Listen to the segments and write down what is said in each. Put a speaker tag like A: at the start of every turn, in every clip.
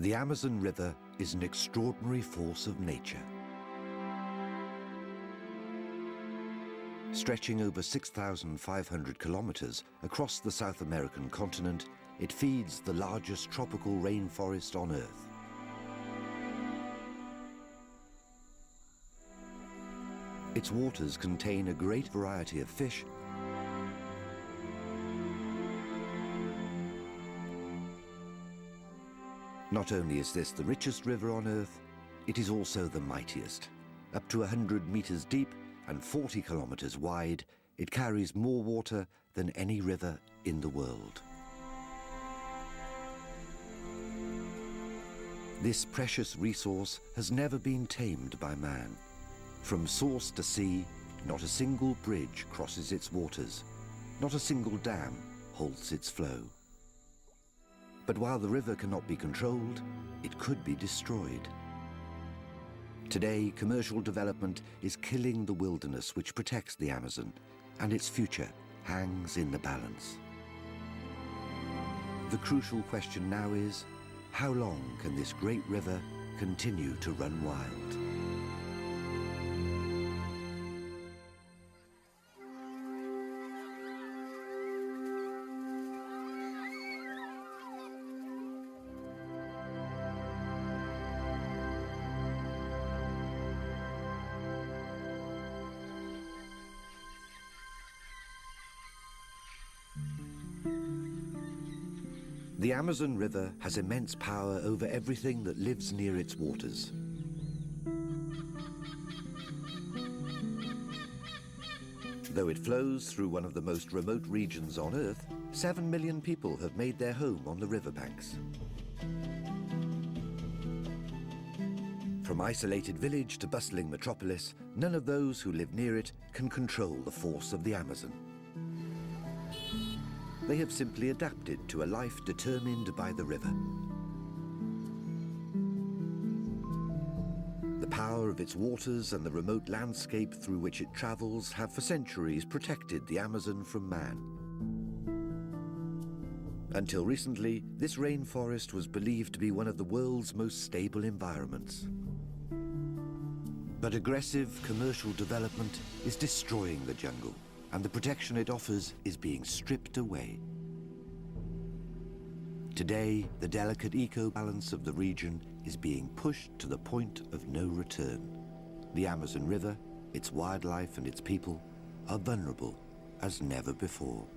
A: The Amazon River is an extraordinary force of nature. Stretching over 6,500 kilometers across the South American continent, it feeds the largest tropical rainforest on Earth. Its waters contain a great variety of fish, Not only is this the richest river on Earth, it is also the mightiest. Up to 100 meters deep and 40 kilometers wide, it carries more water than any river in the world. This precious resource has never been tamed by man. From source to sea, not a single bridge crosses its waters. Not a single dam halts its flow. But while the river cannot be controlled, it could be destroyed. Today, commercial development is killing the wilderness which protects the Amazon, and its future hangs in the balance. The crucial question now is, how long can this great river continue to run wild? The Amazon River has immense power over everything that lives near its waters. Though it flows through one of the most remote regions on Earth, 7 million people have made their home on the riverbanks. From isolated village to bustling metropolis, none of those who live near it can control the force of the Amazon. They have simply adapted to a life determined by the river. The power of its waters and the remote landscape through which it travels have for centuries protected the Amazon from man. Until recently, this rainforest was believed to be one of the world's most stable environments. But aggressive commercial development is destroying the jungle, and the protection it offers is being stripped away. Today, the delicate eco-balance of the region is being pushed to the point of no return. The Amazon River, its wildlife and its people are vulnerable as never before.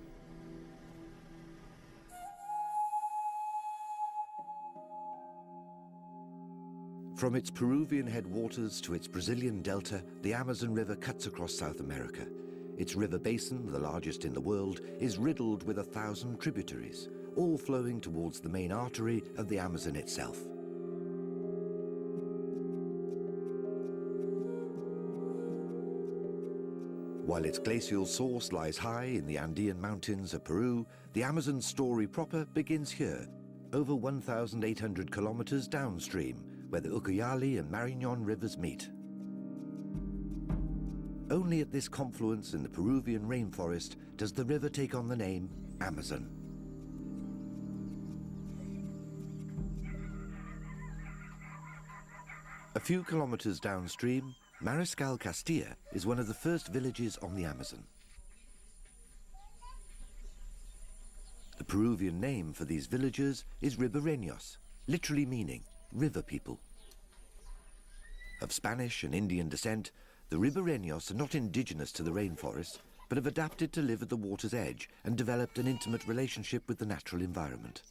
A: From its Peruvian headwaters to its Brazilian delta, the Amazon River cuts across South America. Its river basin, the largest in the world, is riddled with 1,000 tributaries, all flowing towards the main artery of the Amazon itself. While its glacial source lies high in the Andean mountains of Peru, the Amazon story proper begins here, over 1,800 kilometers downstream, where the Ucayali and Marañón rivers meet. Only at this confluence in the Peruvian rainforest does the river take on the name Amazon. A few kilometers downstream, Mariscal Castilla is one of the first villages on the Amazon. The Peruvian name for these villagers is Ribereños, literally meaning river people. Of Spanish and Indian descent, the Ribereños are not indigenous to the rainforest, but have adapted to live at the water's edge and developed an intimate relationship with the natural environment.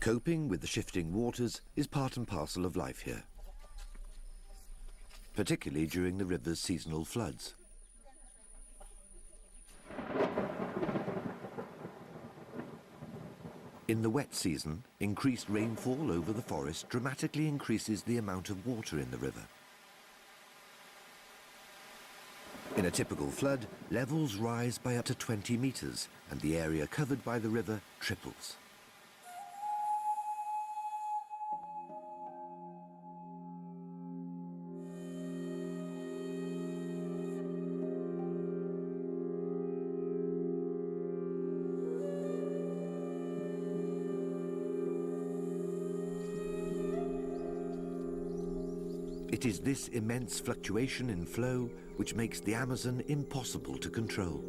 A: Coping with the shifting waters is part and parcel of life here, particularly during the river's seasonal floods. In the wet season, increased rainfall over the forest dramatically increases the amount of water in the river. In a typical flood, levels rise by up to 20 meters, and the area covered by the river triples. It is this immense fluctuation in flow which makes the Amazon impossible to control.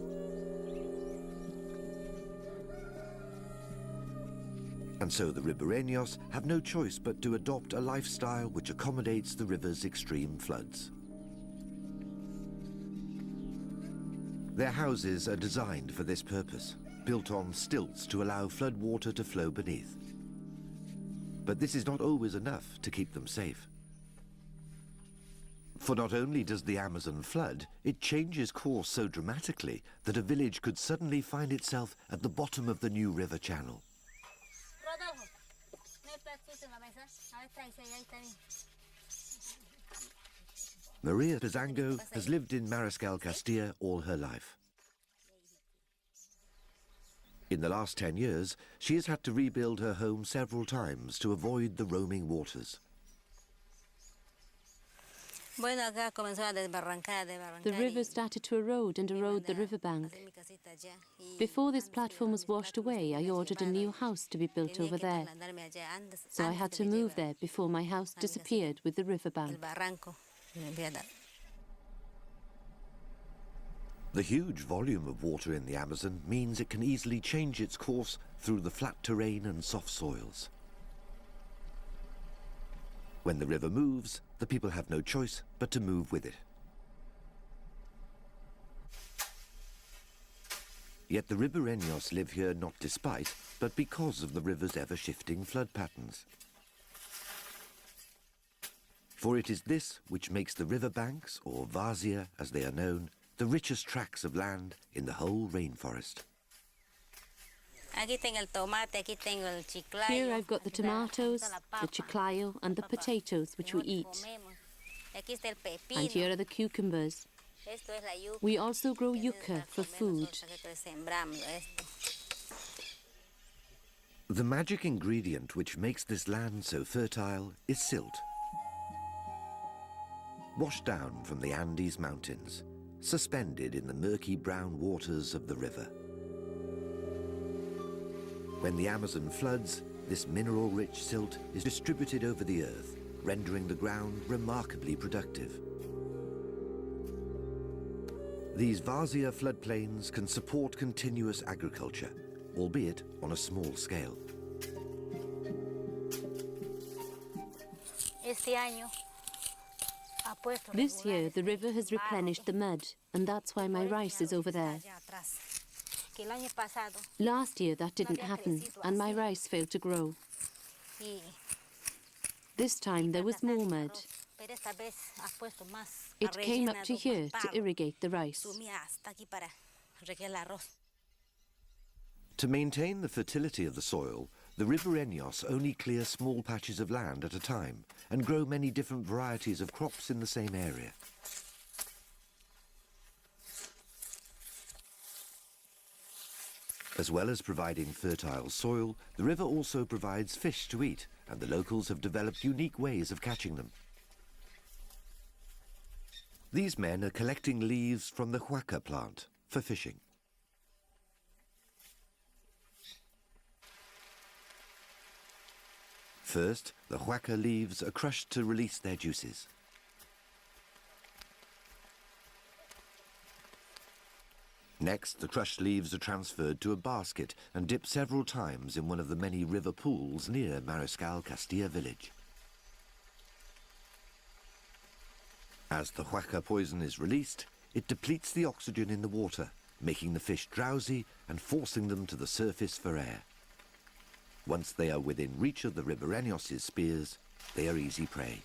A: And so the ribereños have no choice but to adopt a lifestyle which accommodates the river's extreme floods. Their houses are designed for this purpose, built on stilts to allow flood water to flow beneath. But this is not always enough to keep them safe. For not only does the Amazon flood, it changes course so dramatically that a village could suddenly find itself at the bottom of the new river channel. Maria Pizango has lived in Mariscal Castilla all her life. In the last 10 years, she has had to rebuild her home several times to avoid the roaming waters.
B: The river started to erode the riverbank. Before this platform was washed away, I ordered a new house to be built over there. So I had to move there before my house disappeared with the riverbank.
A: The huge volume of water in the Amazon means it can easily change its course through the flat terrain and soft soils. When the river moves, the people have no choice but to move with it. Yet the ribereños live here not despite, but because of the river's ever-shifting flood patterns. For it is this which makes the riverbanks, or vazia as they are known, the richest tracts of land in the whole rainforest.
B: Here I've got the tomatoes, the chiclayo and the potatoes which we eat. And here are the cucumbers. We also grow yucca for food.
A: The magic ingredient which makes this land so fertile is silt. Washed down from the Andes Mountains, suspended in the murky brown waters of the river. When the Amazon floods, this mineral-rich silt is distributed over the earth, rendering the ground remarkably productive. These vazia floodplains can support continuous agriculture, albeit on a small scale.
B: This year, the river has replenished the mud, and that's why my rice is over there. Last year, that didn't happen, and my rice failed to grow. This time, there was more mud. It came up to here to irrigate the rice.
A: To maintain the fertility of the soil, the ribereños only clear small patches of land at a time and grow many different varieties of crops in the same area. As well as providing fertile soil, the river also provides fish to eat, and the locals have developed unique ways of catching them. These men are collecting leaves from the huaca plant for fishing. First, the huaca leaves are crushed to release their juices. Next, the crushed leaves are transferred to a basket and dipped several times in one of the many river pools near Mariscal Castilla village. As the huaca poison is released, it depletes the oxygen in the water, making the fish drowsy and forcing them to the surface for air. Once they are within reach of the ribereños' spears, they are easy prey.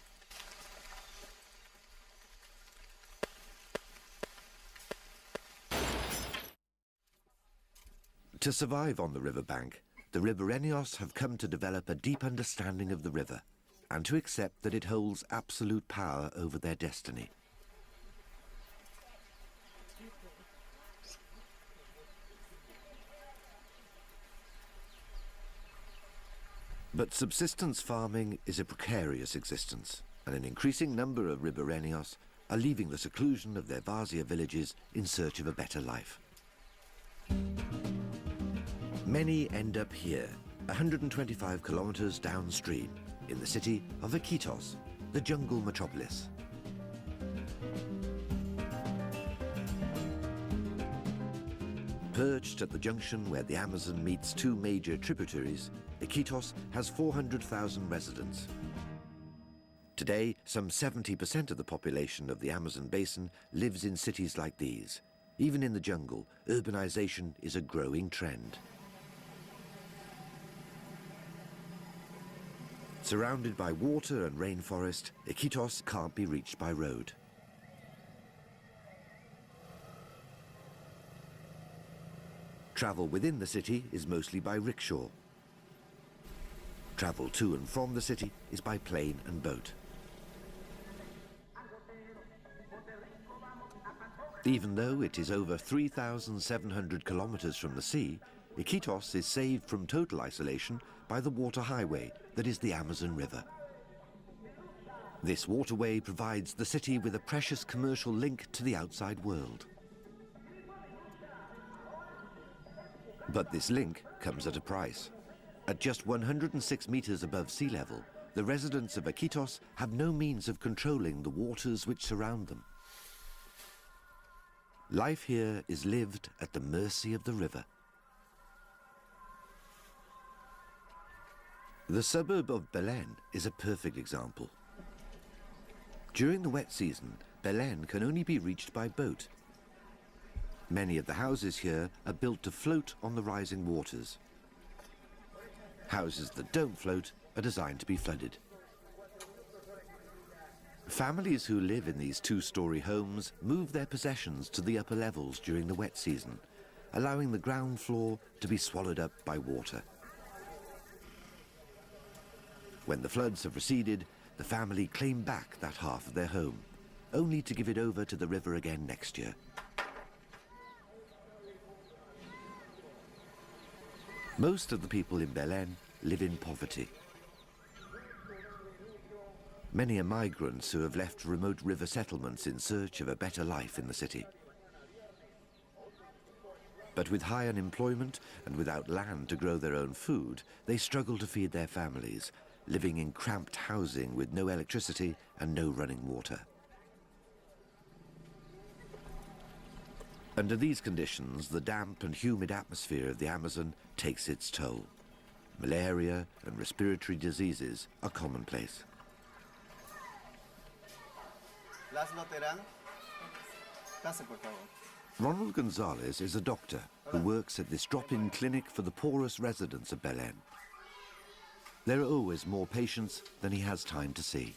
A: To survive on the riverbank, the ribereños have come to develop a deep understanding of the river and to accept that it holds absolute power over their destiny. But subsistence farming is a precarious existence, and an increasing number of ribereños are leaving the seclusion of their vazia villages in search of a better life. Many end up here, 125 kilometers downstream, in the city of Iquitos, the jungle metropolis. Perched at the junction where the Amazon meets two major tributaries, Iquitos has 400,000 residents. Today, some 70% of the population of the Amazon basin lives in cities like these. Even in the jungle, urbanization is a growing trend. Surrounded by water and rainforest, Iquitos can't be reached by road. Travel within the city is mostly by rickshaw. Travel to and from the city is by plane and boat. Even though it is over 3,700 kilometers from the sea, Iquitos is saved from total isolation by the water highway that is the Amazon River. This waterway provides the city with a precious commercial link to the outside world. But this link comes at a price. At just 106 meters above sea level, the residents of Iquitos have no means of controlling the waters which surround them. Life here is lived at the mercy of the river. The suburb of Belén is a perfect example. During the wet season, Belén can only be reached by boat. Many of the houses here are built to float on the rising waters. Houses that don't float are designed to be flooded. Families who live in these two-story homes move their possessions to the upper levels during the wet season, allowing the ground floor to be swallowed up by water. When the floods have receded, the family claim back that half of their home, only to give it over to the river again next year. Most of the people in Belén live in poverty. Many are migrants who have left remote river settlements in search of a better life in the city. But with high unemployment and without land to grow their own food, they struggle to feed their families, living in cramped housing with no electricity and no running water. Under these conditions, the damp and humid atmosphere of the Amazon takes its toll. Malaria and respiratory diseases are commonplace. Ronald Gonzalez is a doctor who works at this drop-in clinic for the poorest residents of Belén. There are always more patients than he has time to see.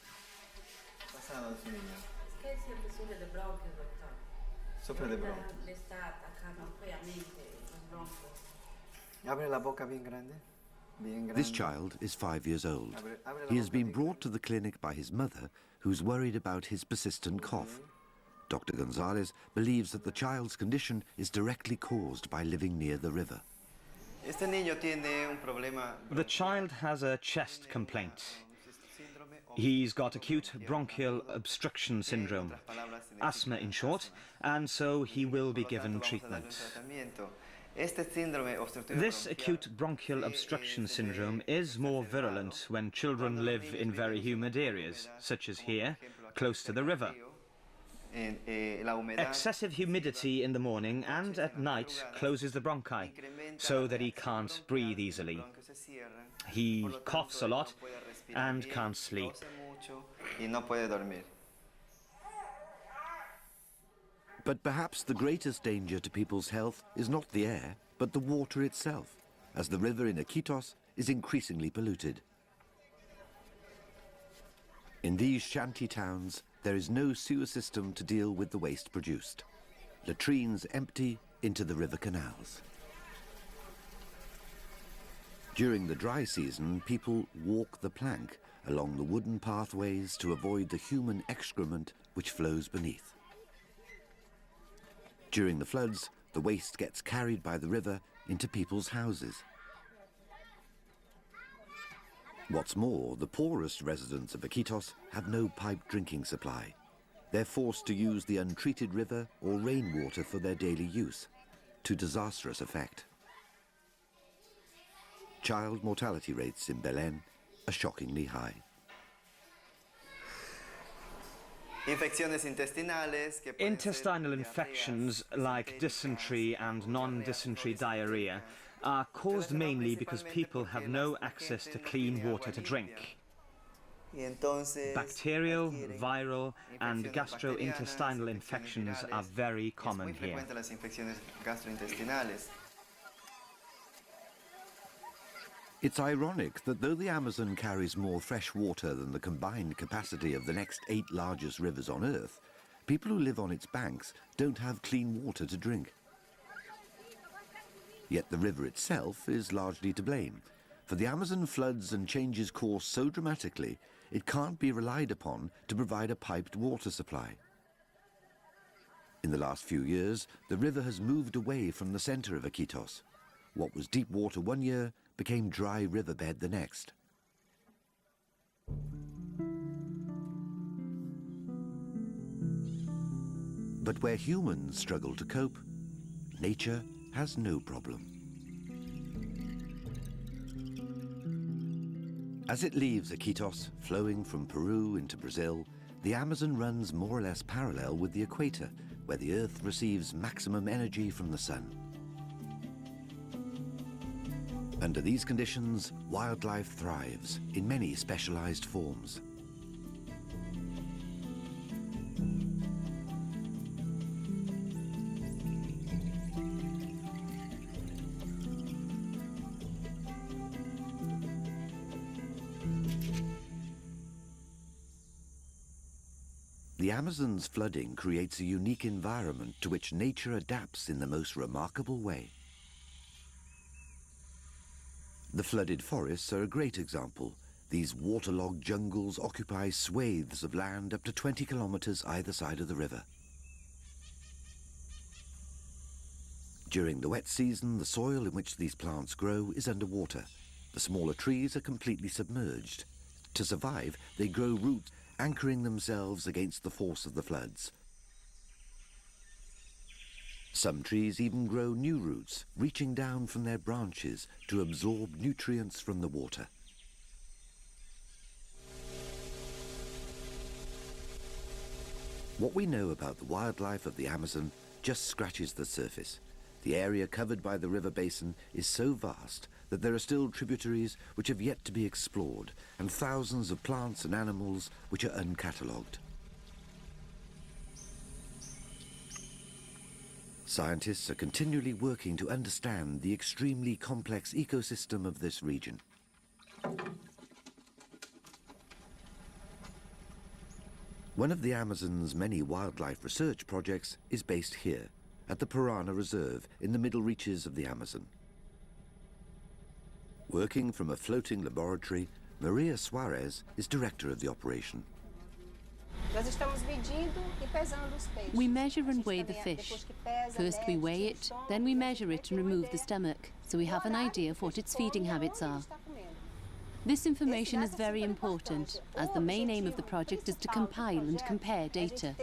A: This child is 5 years old. He has been brought to the clinic by his mother, who's worried about his persistent cough. Dr. Gonzalez believes that the child's condition is directly caused by living near the river.
C: The child has a chest complaint. He's got acute bronchial obstruction syndrome, asthma in short, and so he will be given treatment. This acute bronchial obstruction syndrome is more virulent when children live in very humid areas, such as here, close to the river. Excessive humidity in the morning and at night closes the bronchi, so that he can't breathe easily. He coughs a lot and can't sleep.
A: But perhaps the greatest danger to people's health is not the air, but the water itself, as the river in Iquitos is increasingly polluted. In these shanty towns, there is no sewer system to deal with the waste produced. Latrines empty into the river canals. During the dry season, people walk the plank along the wooden pathways to avoid the human excrement which flows beneath. During the floods, the waste gets carried by the river into people's houses. What's more, the poorest residents of Iquitos have no piped drinking supply. They're forced to use the untreated river or rainwater for their daily use, to disastrous effect. Child mortality rates in Belén are shockingly high.
C: Intestinal infections like dysentery and non-dysentery diarrhea are caused mainly because people have no access to clean water to drink. Bacterial, viral, and gastrointestinal infections are very common here.
A: It's ironic that though the Amazon carries more fresh water than the combined capacity of the next 8 largest rivers on Earth, people who live on its banks don't have clean water to drink. Yet the river itself is largely to blame, for the Amazon floods and changes course so dramatically it can't be relied upon to provide a piped water supply. In the last few years, the river has moved away from the center of Iquitos. What was deep water one year became dry riverbed the next. But where humans struggle to cope, nature has no problem. As it leaves Iquitos, flowing from Peru into Brazil, the Amazon runs more or less parallel with the equator, where the Earth receives maximum energy from the sun. Under these conditions, wildlife thrives in many specialized forms. The Amazon's flooding creates a unique environment to which nature adapts in the most remarkable way. The flooded forests are a great example. These waterlogged jungles occupy swathes of land up to 20 kilometers either side of the river. During the wet season, the soil in which these plants grow is underwater. The smaller trees are completely submerged. To survive, they grow roots, anchoring themselves against the force of the floods. Some trees even grow new roots, reaching down from their branches to absorb nutrients from the water. What we know about the wildlife of the Amazon just scratches the surface. The area covered by the river basin is so vast that there are still tributaries which have yet to be explored, and thousands of plants and animals which are uncatalogued. Scientists are continually working to understand the extremely complex ecosystem of this region. One of the Amazon's many wildlife research projects is based here, at the Piranha Reserve in the middle reaches of the Amazon. Working from a floating laboratory, Maria Suarez is director of the operation.
B: We measure and weigh the fish. First we weigh it, then we measure it and remove the stomach, so we have an idea of what its feeding habits are. This information is very important, as the main aim of the project is to compile and compare data.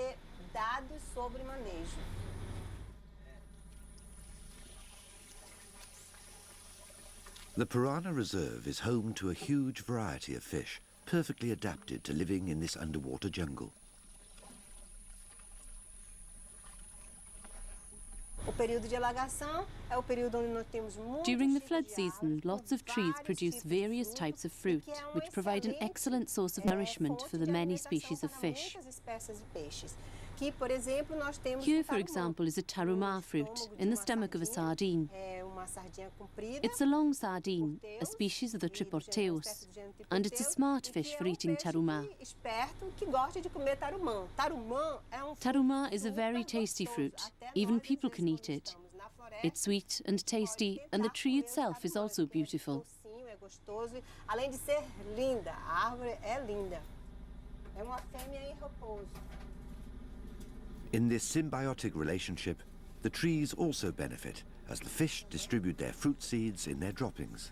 A: The Piranha Reserve is home to a huge variety of fish, perfectly adapted to living in this underwater jungle.
B: During the flood season, lots of trees produce various types of fruit, which provide an excellent source of nourishment for the many species of fish. Here, for example, is a tarumá fruit in the stomach of a sardine. It's a long sardine, a species of the triporteus, and it's a smart fish for eating tarumá. Tarumá is a very tasty fruit. Even people can eat it. It's sweet and tasty, and the tree itself is also beautiful.
A: In this symbiotic relationship, the trees also benefit as the fish distribute their fruit seeds in their droppings.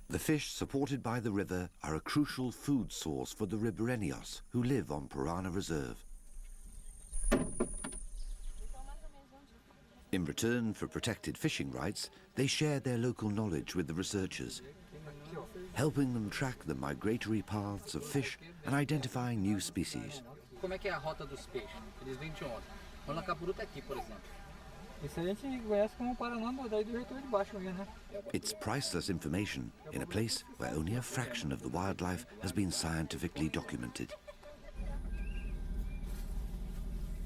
A: The fish supported by the river are a crucial food source for the ribereños who live on Piranha Reserve. In return for protected fishing rights, they share their local knowledge with the researchers. helping them track the migratory paths of fish and identifying new species.
D: Como é que é a rota dos peixes? Eles vêm de onde? O Lacapuru tá aqui, por exemplo.
E: Isso a gente conhece como Paraná, daí do retorno de baixo mesmo, né?
A: It's priceless information in a place where only a fraction of the wildlife has been scientifically documented.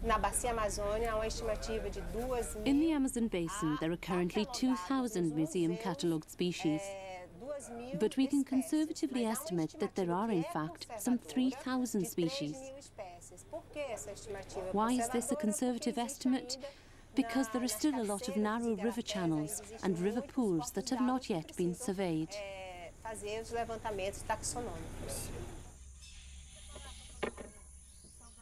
F: Na bacia Amazônia, há uma estimativa de 2.000.
B: In the Amazon basin, there are currently 2,000 museum-catalogued species. But we can conservatively estimate that there are, in fact, some 3,000 species. Why is this a conservative estimate? Because there are still a lot of narrow river channels and river pools that have not yet been surveyed.
F: Fazer os levantamentos taxonômicos.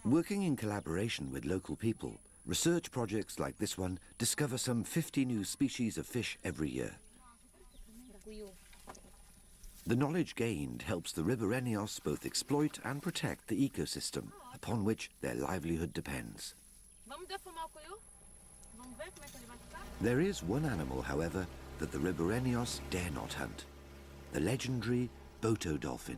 A: Working in collaboration with local people, research projects like this one discover some 50 new species of fish every year. The knowledge gained helps the ribereños both exploit and protect the ecosystem upon which their livelihood depends. There is one animal, however, that the ribereños dare not hunt: the legendary Boto dolphin.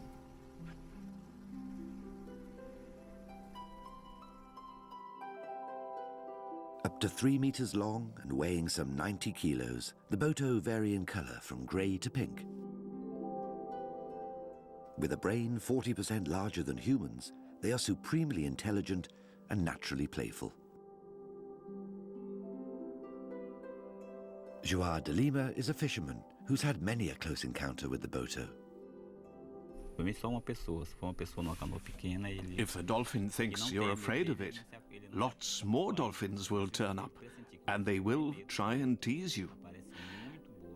A: Up to 3 meters long and weighing some 90 kilos, the Boto vary in color from gray to pink. With a brain 40% larger than humans, they are supremely intelligent and naturally playful. João de Lima is a fisherman who's had many a close encounter with the Boto.
G: If the dolphin thinks you're afraid of it, lots more dolphins will turn up, and they will try and tease you.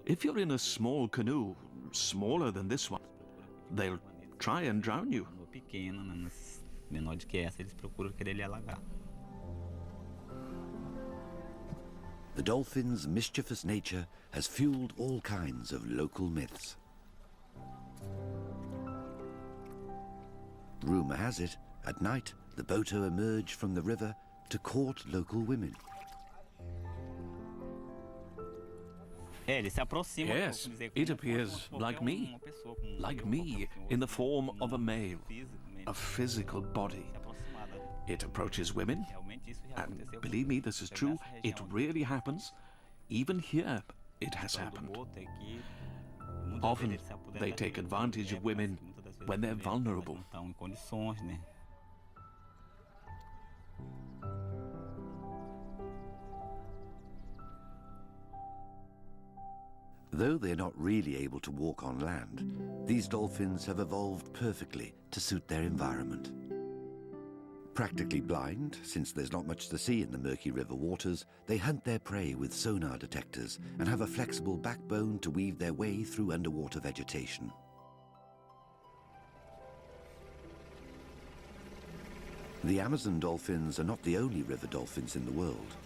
G: If you're in a small canoe, smaller than this one, they'll try and drown you.
A: The dolphin's mischievous nature has fueled all kinds of local myths. Rumour has it, at night, the Boto emerge from the river to court local women.
G: Yes, it appears like me in the form of a male, a physical body. It approaches women, and believe me, this is true, it really happens. Even here, it has happened. Often, they take advantage of women when they're vulnerable.
A: Though they're not really able to walk on land, these dolphins have evolved perfectly to suit their environment. Practically blind, since there's not much to see in the murky river waters, they hunt their prey with sonar detectors and have a flexible backbone to weave their way through underwater vegetation. The Amazon dolphins are not the only river dolphins in the world,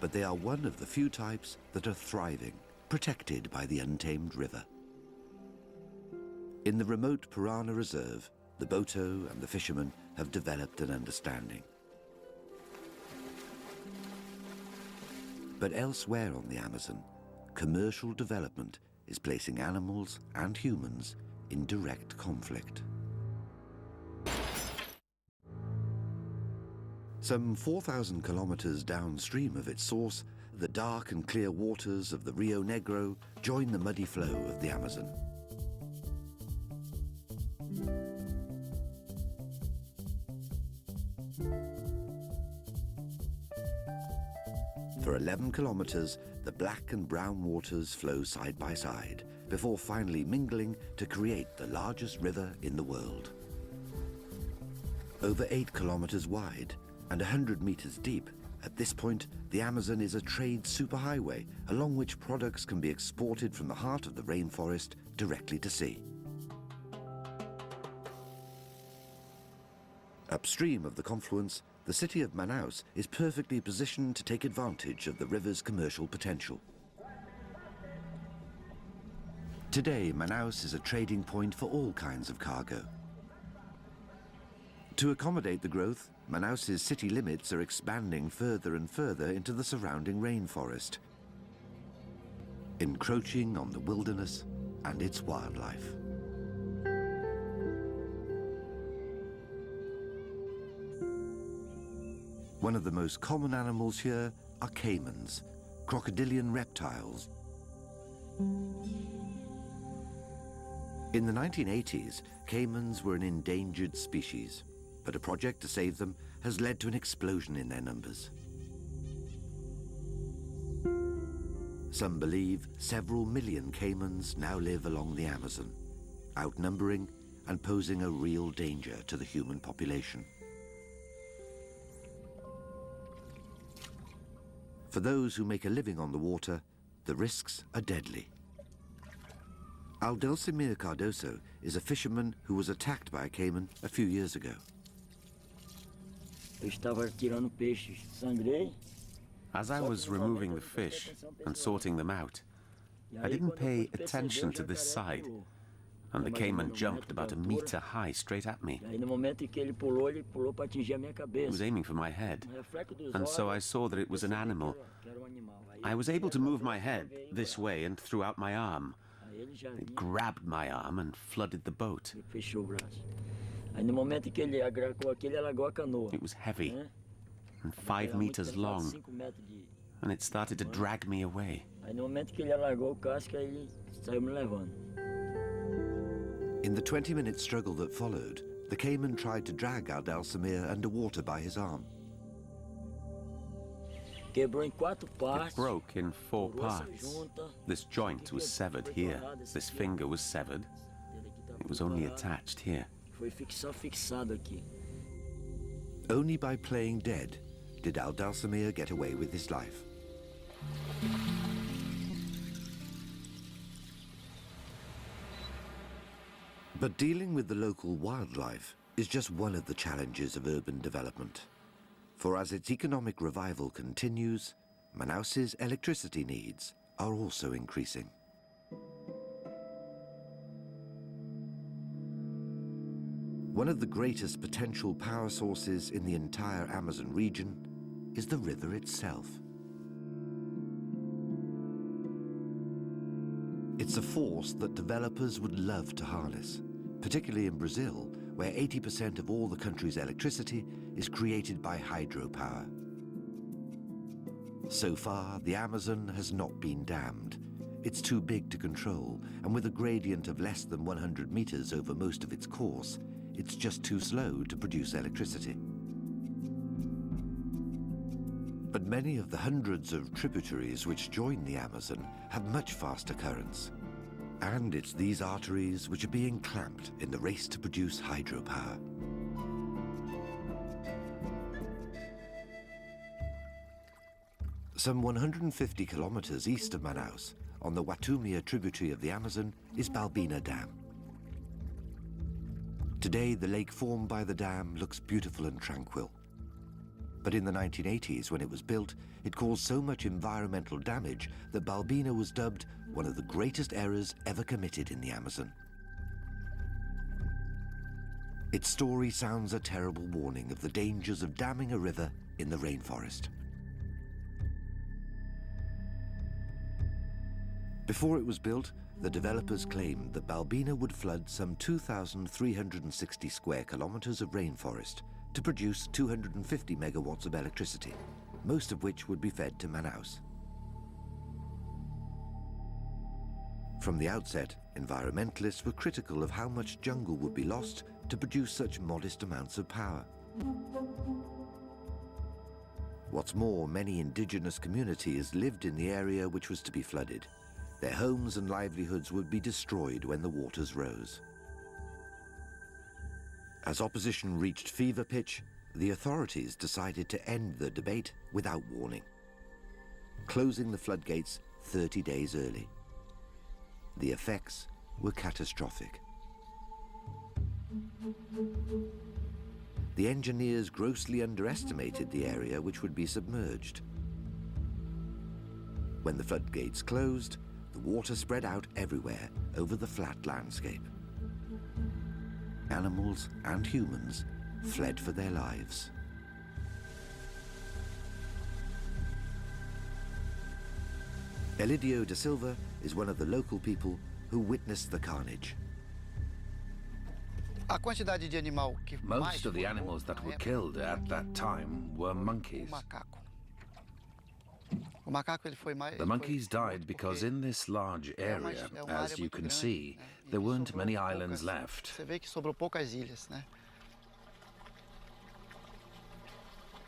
A: but they are one of the few types that are thriving, protected by the untamed river. In the remote Parana Reserve, the Boto and the fishermen have developed an understanding. But elsewhere on the Amazon, commercial development is placing animals and humans in direct conflict. Some 4,000 kilometers downstream of its source, the dark and clear waters of the Rio Negro join the muddy flow of the Amazon. For 11 kilometers, the black and brown waters flow side by side, before finally mingling to create the largest river in the world. Over 8 kilometers wide and 100 meters deep, at this point, the Amazon is a trade superhighway along which products can be exported from the heart of the rainforest directly to sea. Upstream of the confluence, the city of Manaus is perfectly positioned to take advantage of the river's commercial potential. Today, Manaus is a trading point for all kinds of cargo. To accommodate the growth, Manaus's city limits are expanding further and further into the surrounding rainforest, encroaching on the wilderness and its wildlife. One of the most common animals here are caimans, crocodilian reptiles. In the 1980s, caimans were an endangered species, but a project to save them has led to an explosion in their numbers. Some believe several million caimans now live along the Amazon, outnumbering and posing a real danger to the human population. For those who make a living on the water, the risks are deadly. Aldelsimir Cardoso is a fisherman who was attacked by a caiman a few years ago.
H: As I was removing the fish and sorting them out, I didn't pay attention to this side, and the caiman jumped about a meter high straight at me. He was aiming for my head, and so I saw that it was an animal. I was able to move my head this way and threw out my arm. It grabbed my arm and flooded the boat. It was heavy and 5 meters long, and it started to drag me away.
A: In the 20-minute struggle that followed, the caiman tried to drag Aldelsimir underwater by his arm.
H: It broke in 4 parts. This joint was severed here. This finger was severed. It was only attached here.
A: Only by playing dead did Aldelsimir get away with his life. But dealing with the local wildlife is just one of the challenges of urban development. For as its economic revival continues, Manaus's electricity needs are also increasing. One of the greatest potential power sources in the entire Amazon region is the river itself. It's a force that developers would love to harness, particularly in Brazil, where 80% of all the country's electricity is created by hydropower. So far, the Amazon has not been dammed. It's too big to control, and with a gradient of less than 100 meters over most of its course, it's just too slow to produce electricity. But many of the hundreds of tributaries which join the Amazon have much faster currents. And it's these arteries which are being clamped in the race to produce hydropower. Some 150 kilometers east of Manaus, on the Watumia tributary of the Amazon, is Balbina Dam. Today, the lake formed by the dam looks beautiful and tranquil. But in the 1980s, when it was built, it caused so much environmental damage that Balbina was dubbed one of the greatest errors ever committed in the Amazon. Its story sounds a terrible warning of the dangers of damming a river in the rainforest. Before it was built, the developers claimed that Balbina would flood some 2,360 square kilometers of rainforest to produce 250 megawatts of electricity, most of which would be fed to Manaus. From the outset, environmentalists were critical of how much jungle would be lost to produce such modest amounts of power. What's more, many indigenous communities lived in the area which was to be flooded. Their homes and livelihoods would be destroyed when the waters rose. As opposition reached fever pitch, the authorities decided to end the debate without warning, closing the floodgates 30 days early. The effects were catastrophic. The engineers grossly underestimated the area which would be submerged. When the floodgates closed, the water spread out everywhere over the flat landscape. Animals and humans fled for their lives. Elidio da Silva is one of the local people who witnessed the carnage.
G: Most of the animals that were killed at that time were monkeys. The monkeys died because in this large area, as you can see, there weren't many islands left.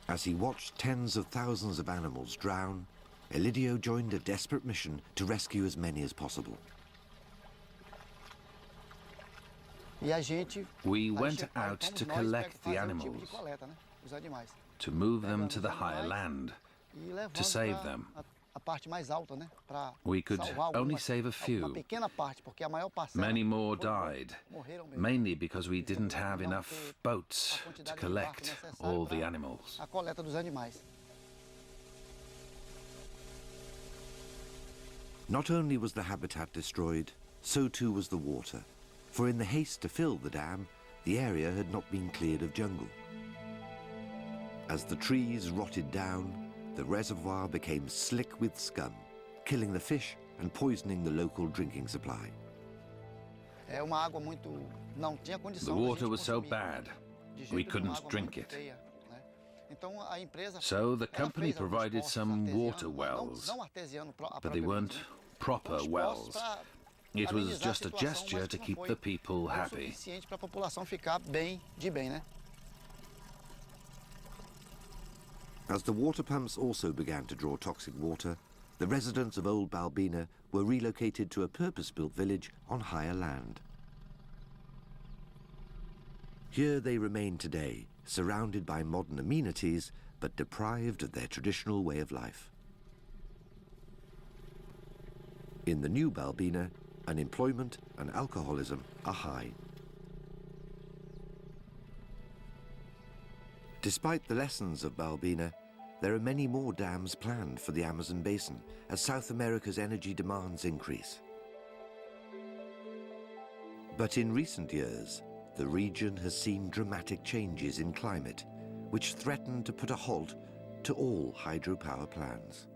A: As he watched tens of thousands of animals drown, Elidio joined a desperate mission to rescue as many as possible.
G: We went out to collect the animals, to move them to the higher land, to save them. We could only save a few. Many more died, mainly because we didn't have enough boats to collect all the animals.
A: Not only was the habitat destroyed, so too was the water, for in the haste to fill the dam, the area had not been cleared of jungle. As the trees rotted down, the reservoir became slick with scum, killing the fish and poisoning the local drinking supply.
G: The water was so bad, we couldn't drink it. So the company provided some water wells, but they weren't proper wells. It was just a gesture to keep the people happy.
A: As the water pumps also began to draw toxic water, the residents of Old Balbina were relocated to a purpose-built village on higher land. Here they remain today, surrounded by modern amenities, but deprived of their traditional way of life. In the new Balbina, unemployment and alcoholism are high. Despite the lessons of Balbina, there are many more dams planned for the Amazon basin as South America's energy demands increase. But in recent years, the region has seen dramatic changes in climate, which threaten to put a halt to all hydropower plans.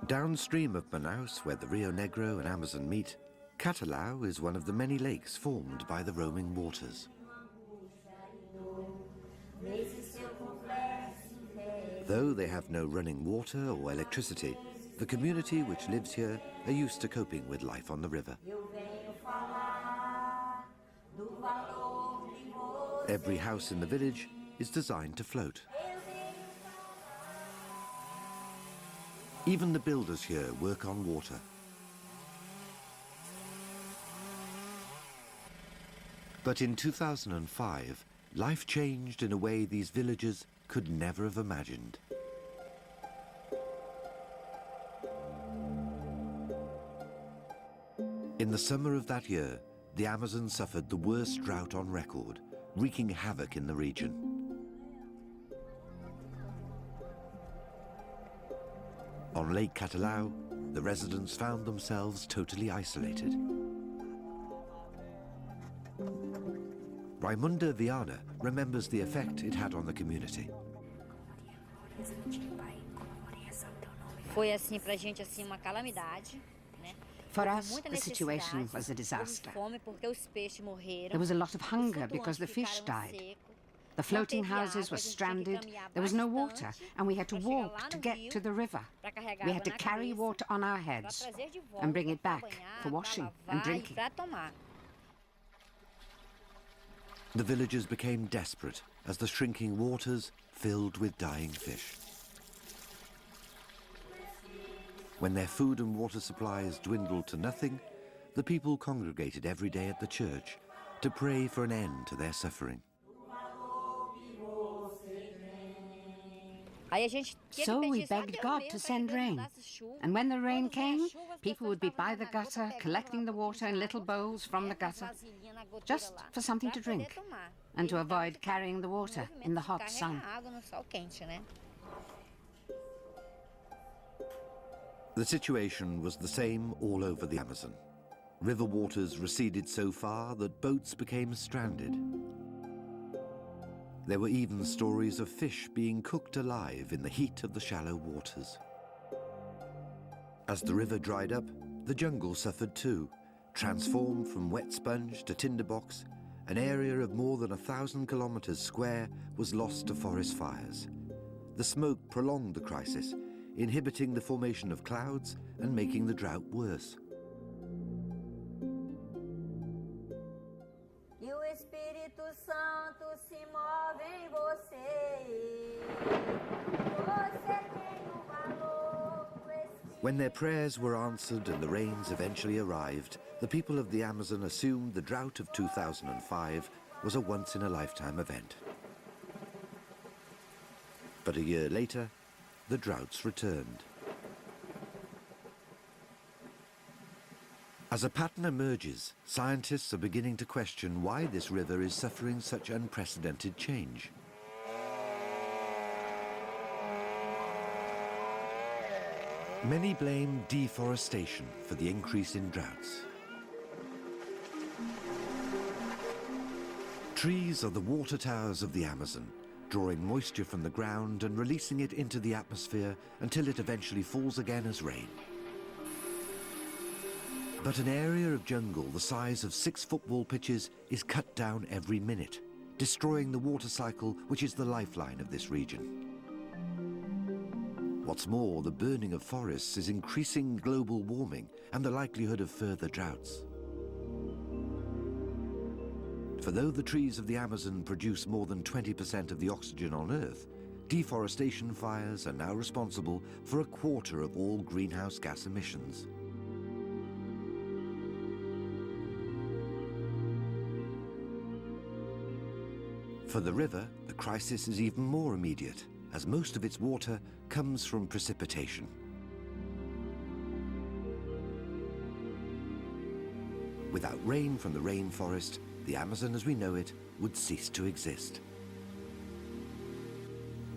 A: Downstream of Manaus, where the Rio Negro and Amazon meet, Catalão is one of the many lakes formed by the roaming waters. Though they have no running water or electricity, the community which lives here are used to coping with life on the river. Every house in the village is designed to float. Even the builders here work on water. But in 2005, life changed in a way these villagers could never have imagined. In the summer of that year, the Amazon suffered the worst drought on record, wreaking havoc in the region. On Lake Catalão, the residents found themselves totally isolated. Raimunda Viana remembers the effect it had on the community.
I: For us, the situation was a disaster. There was a lot of hunger because the fish died. The floating houses were stranded, there was no water, and we had to walk to get to the river. We had to carry water on our heads and bring it back for washing and drinking.
A: The villagers became desperate as the shrinking waters filled with dying fish. When their food and water supplies dwindled to nothing, the people congregated every day at the church to pray for an end to their suffering.
I: So we begged God to send rain. And when the rain came, people would be by the gutter, collecting the water in little bowls from the gutter, just for something to drink, and to avoid carrying the water in the hot sun.
A: The situation was the same all over the Amazon. River waters receded so far that boats became stranded. There were even stories of fish being cooked alive in the heat of the shallow waters. As the river dried up, The jungle suffered too. Transformed from wet sponge to tinderbox, an area of more than 1,000 kilometers square was lost to forest fires. The smoke prolonged the crisis, inhibiting the formation of clouds and making the drought worse. When their prayers were answered and the rains eventually arrived, the people of the Amazon assumed the drought of 2005 was a once-in-a-lifetime event. But a year later, the droughts returned. As a pattern emerges, scientists are beginning to question why this river is suffering such unprecedented change. Many blame deforestation for the increase in droughts. Trees are the water towers of the Amazon, drawing moisture from the ground and releasing it into the atmosphere until it eventually falls again as rain. But an area of jungle the size of 6 football pitches is cut down every minute, destroying the water cycle which is the lifeline of this region. What's more, the burning of forests is increasing global warming and the likelihood of further droughts. For though the trees of the Amazon produce more than 20% of the oxygen on Earth, deforestation fires are now responsible for a quarter of all greenhouse gas emissions. For the river, the crisis is even more immediate, as most of its water comes from precipitation. Without rain from the rainforest, the Amazon as we know it would cease to exist.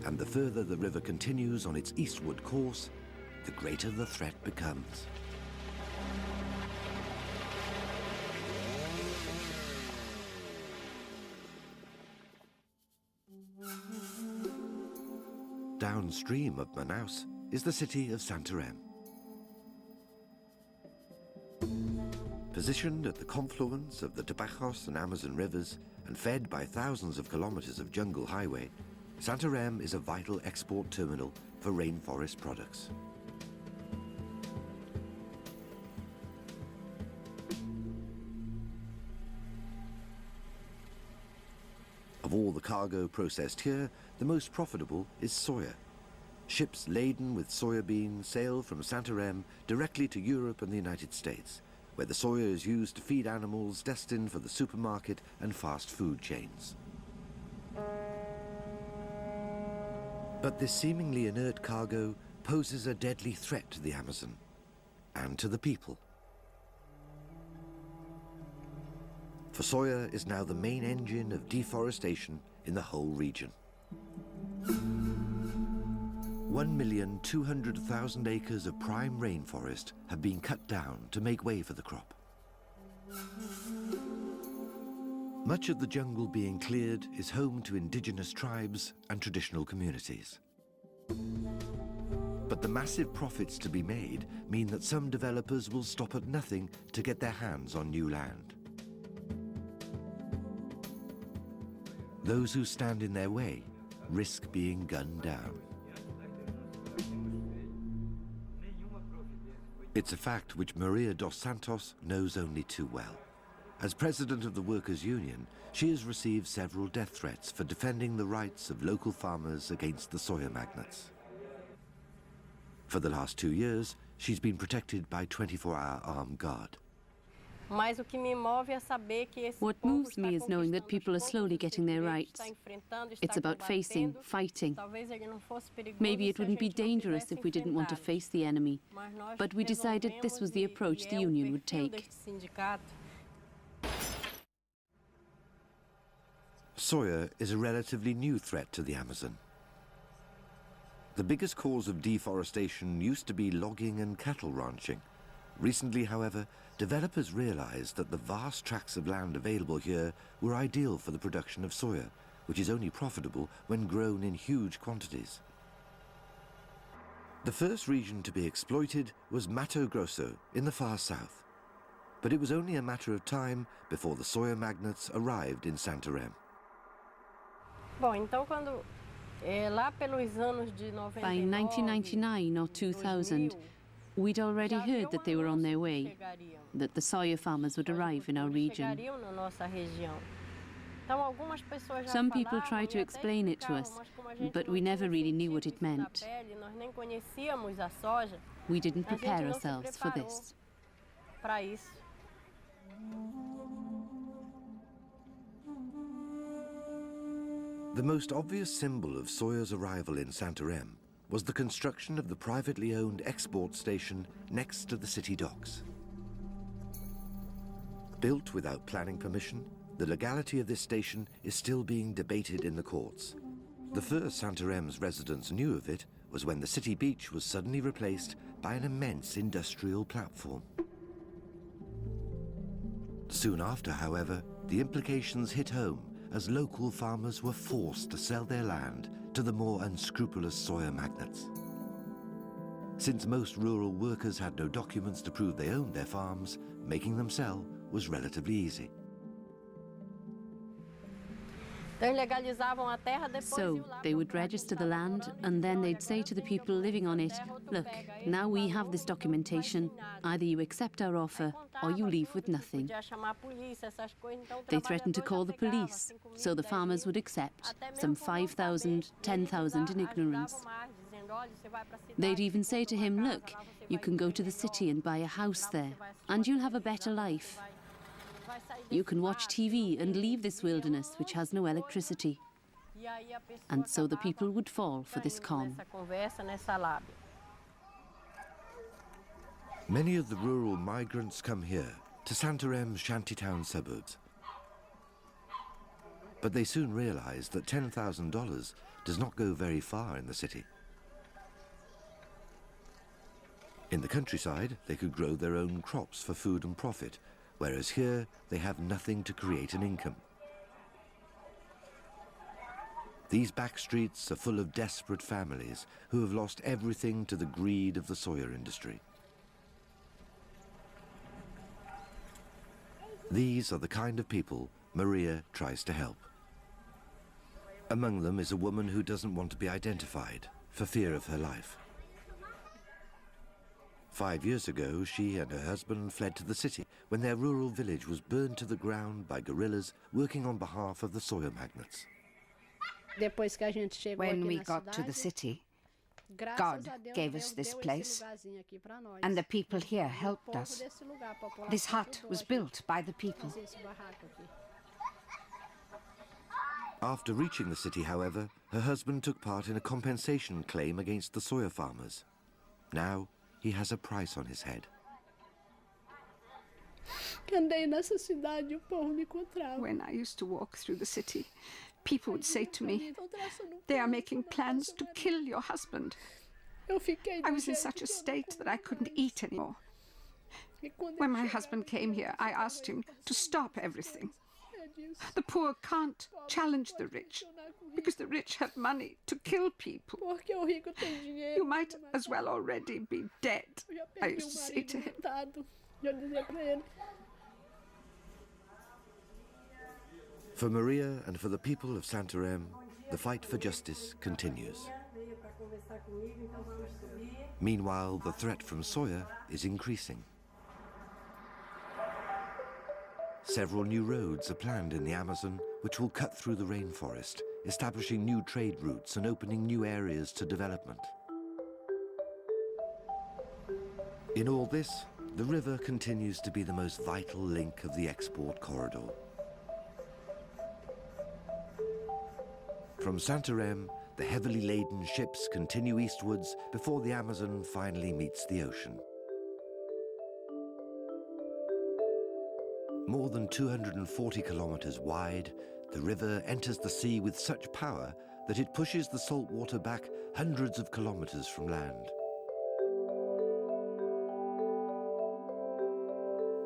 A: And the further the river continues on its eastward course, the greater the threat becomes. Downstream of Manaus is the city of Santarém. Positioned at the confluence of the Tapajos and Amazon rivers and fed by thousands of kilometers of jungle highway, Santarém is a vital export terminal for rainforest products. Of all the cargo processed here, the most profitable is soya. Ships laden with soya beans sail from Santarém directly to Europe and the United States, where the soya is used to feed animals destined for the supermarket and fast food chains. But this seemingly inert cargo poses a deadly threat to the Amazon and to the people. For soya is now the main engine of deforestation in the whole region. 1,200,000 acres of prime rainforest have been cut down to make way for the crop. Much of the jungle being cleared is home to indigenous tribes and traditional communities. But the massive profits to be made mean that some developers will stop at nothing to get their hands on new land. Those who stand in their way risk being gunned down. It's a fact which Maria dos Santos knows only too well. As president of the Workers' Union, she has received several death threats for defending the rights of local farmers against the soya magnates. For the last 2 years, she's been protected by 24-hour armed guard.
B: What moves me is knowing that people are slowly getting their rights. It's about facing, fighting. Maybe it wouldn't be dangerous if we didn't want to face the enemy, but we decided this was the approach the union would take.
A: Soya is a relatively new threat to the Amazon. The biggest cause of deforestation used to be logging and cattle ranching. Recently, however, developers realized that the vast tracts of land available here were ideal for the production of soya, which is only profitable when grown in huge quantities. The first region to be exploited was Mato Grosso in the far south, but it was only a matter of time before the soya magnates arrived in Santarém.
B: By 1999 or 2000, we'd already heard that they were on their way, that the soya farmers would arrive in our region. Some people tried to explain it to us, but we never really knew what it meant. We didn't prepare ourselves for this.
A: The most obvious symbol of soya's arrival in Santarém was the construction of the privately owned export station next to the city docks. Built without planning permission, the legality of this station is still being debated in the courts. The first Santarém's residents knew of it was when the city beach was suddenly replaced by an immense industrial platform. Soon after, however, the implications hit home as local farmers were forced to sell their land to the more unscrupulous soya magnates. Since most rural workers had no documents to prove they owned their farms, making them sell was relatively easy.
B: So they would register the land, and then they'd say to the people living on it, look, now we have this documentation, either you accept our offer or you leave with nothing. They threatened to call the police, so the farmers would accept, some 5,000, 10,000 in ignorance. They'd even say to him, look, you can go to the city and buy a house there, and you'll have a better life. You can watch TV and leave this wilderness which has no electricity. And so the people would fall for this con.
A: Many of the rural migrants come here, to Santarém's shantytown suburbs. But they soon realize that $10,000 does not go very far in the city. In the countryside, they could grow their own crops for food and profit, whereas here they have nothing to create an income. These back streets are full of desperate families who have lost everything to the greed of the soya industry. These are the kind of people Maria tries to help. Among them is a woman who doesn't want to be identified for fear of her life. 5 years ago, she and her husband fled to the city when their rural village was burned to the ground by guerrillas working on behalf of the soya magnates.
I: When we got to the city, God gave us this place, and the people here helped us. This hut was built by the people.
A: After reaching the city, however, her husband took part in a compensation claim against the soya farmers. Now, he has a price on his head.
J: When I used to walk through the city, people would say to me, they are making plans to kill your husband. I was in such a state that I couldn't eat anymore. When my husband came here, I asked him to stop everything. The poor can't challenge the rich, because the rich have money to kill people. You might as well already be dead, I used to say to him.
A: For Maria and for the people of Santarém, the fight for justice continues. Meanwhile, the threat from soya is increasing. Several new roads are planned in the Amazon, which will cut through the rainforest, establishing new trade routes and opening new areas to development. In all this, the river continues to be the most vital link of the export corridor. From Santarém, the heavily laden ships continue eastwards before the Amazon finally meets the ocean. More than 240 kilometers wide, the river enters the sea with such power that it pushes the salt water back hundreds of kilometers from land.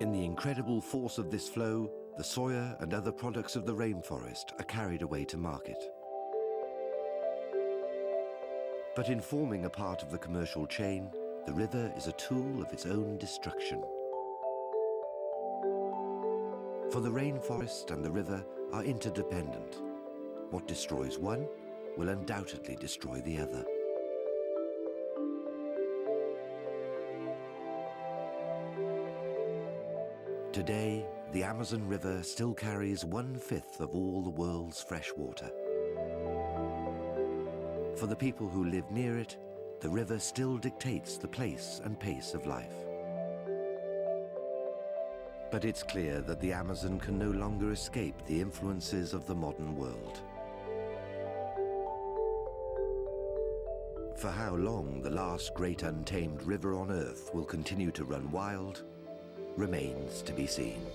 A: In the incredible force of this flow, the soya and other products of the rainforest are carried away to market. But in forming a part of the commercial chain, the river is a tool of its own destruction. For the rainforest and the river are interdependent. What destroys one will undoubtedly destroy the other. Today, the Amazon River still carries 1/5 of all the world's fresh water. For the people who live near it, the river still dictates the place and pace of life. But it's clear that the Amazon can no longer escape the influences of the modern world. For how long the last great untamed river on Earth will continue to run wild remains to be seen.